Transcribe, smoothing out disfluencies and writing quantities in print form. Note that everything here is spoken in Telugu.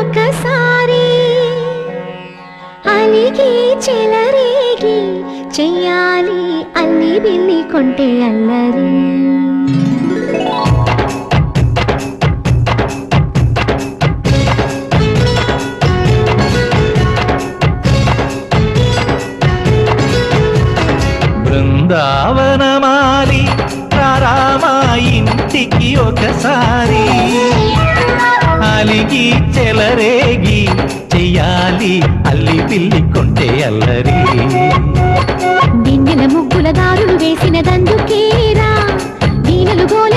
ఒకసారి అలిగి చెలరేగి చెయ్యాలి అల్లి బిల్లి కొంటే అల్లరి బృందావనమాలి రామా ఇంటికి ఒకసారి అలిగి చెలరేగి చెయ్యాలి అల్లి పిల్లి కొంటే అల్లరి దిన్నెల ముగ్గుల దారులు వేసిన దందుకేరా వీణలు గోల